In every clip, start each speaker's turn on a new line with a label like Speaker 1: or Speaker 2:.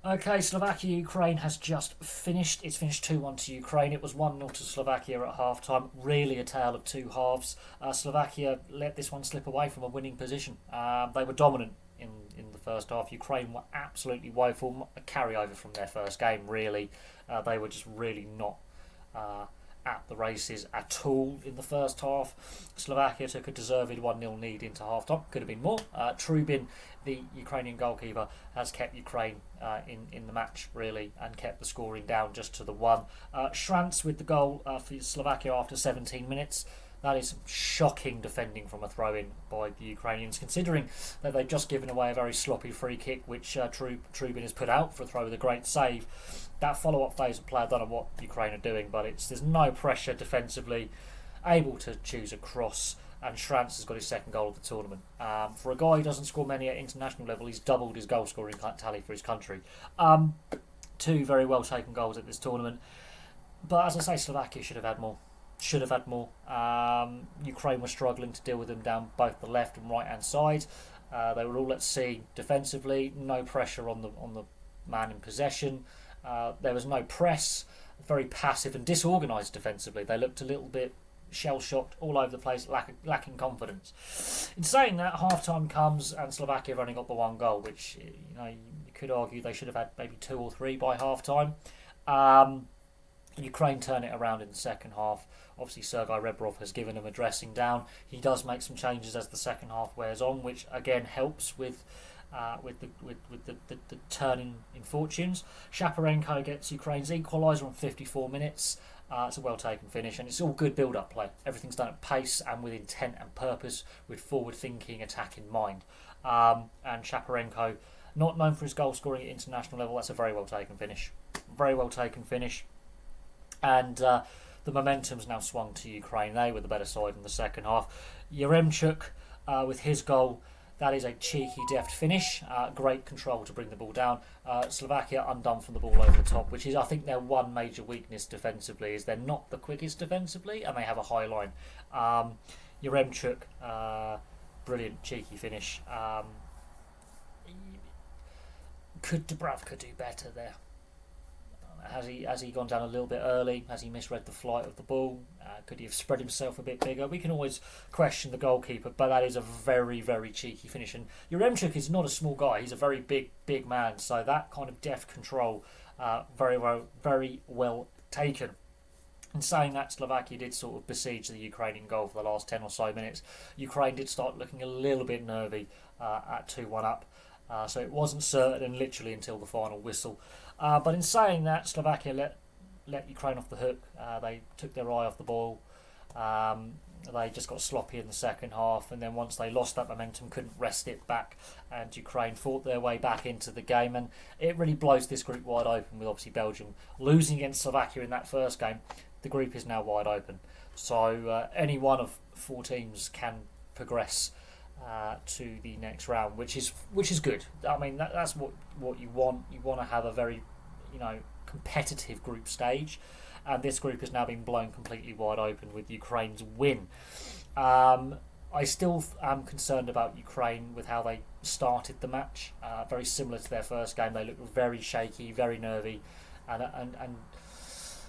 Speaker 1: Okay, Slovakia-Ukraine has just finished. It's finished 2-1 to Ukraine. It was 1-0 to Slovakia at half-time. Really a tale of two halves. Slovakia let this one slip away from a winning position. They were dominant in the first half. Ukraine were absolutely woeful. A carryover from their first game, really. They were just really not at the races at all in the first half. Slovakia took a deserved 1-0 lead into half-time. Could have been more. Trubin, the Ukrainian goalkeeper, has kept Ukraine in the match, really, and kept the scoring down just to the one. Schranz with the goal for Slovakia after 17 minutes. That is some shocking defending from a throw-in by the Ukrainians, considering that they've just given away a very sloppy free kick, which Trubin has put out for a throw with a great save. That follow-up phase of play, I don't know what Ukraine are doing, but there's no pressure defensively, able to choose a cross, and Schranz has got his second goal of the tournament. For a guy who doesn't score many at international level, he's doubled his goal-scoring tally for his country. Two very well-taken goals at this tournament. But as I say, Slovakia should have had more. Ukraine was struggling to deal with them down both the left and right hand side. They were all at sea defensively. No pressure on the man in possession. There was no press. Very passive and disorganised defensively. They looked a little bit shell-shocked, all over the place, lacking confidence. In saying that, half-time comes and Slovakia have only got the one goal, which you could argue they should have had maybe 2 or 3 by half-time. Ukraine turn it around in the second half. Obviously, Sergei Rebrov has given him a dressing down. He does make some changes as the second half wears on, which again helps with the turning in fortunes. Shaparenko gets Ukraine's equaliser on 54 minutes. It's a well-taken finish, and it's all good build-up play. Everything's done at pace and with intent and purpose, with forward-thinking attack in mind. And Shaparenko, not known for his goal-scoring at international level, that's a very well-taken finish. Very well-taken finish. And the momentum's now swung to Ukraine. They were the better side in the second half. Yaremchuk, with his goal, that is a cheeky, deft finish. Great control to bring the ball down. Slovakia undone from the ball over the top, which is, I think, their one major weakness defensively, is they're not the quickest defensively, and they have a high line. Yaremchuk, brilliant, cheeky finish. Dubravka could do better there? Has he gone down a little bit early? Has he misread the flight of the ball? Could he have spread himself a bit bigger? We can always question the goalkeeper, but that is a very, very cheeky finish. And Yaremchuk is not a small guy. He's a very big man. So that kind of deft control, very well taken. In saying that, Slovakia did sort of besiege the Ukrainian goal for the last 10 or so minutes. Ukraine did start looking a little bit nervy at 2-1 up. So it wasn't certain literally until the final whistle. But in saying that, Slovakia let Ukraine off the hook. They took their eye off the ball. They just got sloppy in the second half, and then once they lost that momentum, couldn't wrest it back, and Ukraine fought their way back into the game, and it really blows this group wide open, with obviously Belgium losing against Slovakia in that first game. The group is now wide open, so any one of 4 teams can progress to the next round, which is good. I mean, that's what you want. You want to have a very competitive group stage, and this group has now been blown completely wide open with Ukraine's win. I still am concerned about Ukraine with how they started the match. Very similar to their first game, they looked very shaky, very nervy, and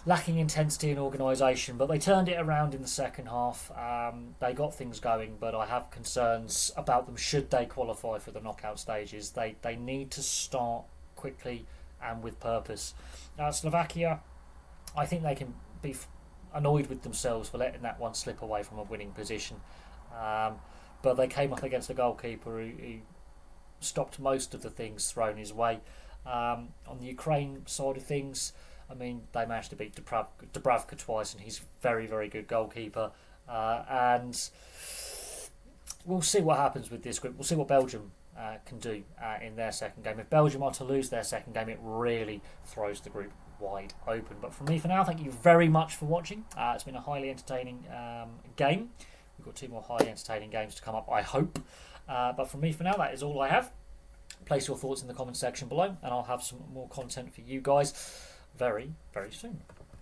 Speaker 1: lacking intensity and organisation, but they turned it around in the second half. They got things going, but I have concerns about them should they qualify for the knockout stages. They need to start quickly and with purpose. Slovakia, I think they can be annoyed with themselves for letting that one slip away from a winning position. But they came up against a goalkeeper who stopped most of the things thrown his way. On the Ukraine side of things, I mean, they managed to beat Dubravka twice, and he's a very, very good goalkeeper. And we'll see what happens with this group. We'll see what Belgium can do in their second game. If Belgium are to lose their second game, it really throws the group wide open. But from me for now, thank you very much for watching. It's been a highly entertaining game. We've got 2 more highly entertaining games to come up, I hope. But from me for now, that is all I have. Place your thoughts in the comment section below, and I'll have some more content for you guys very, very soon.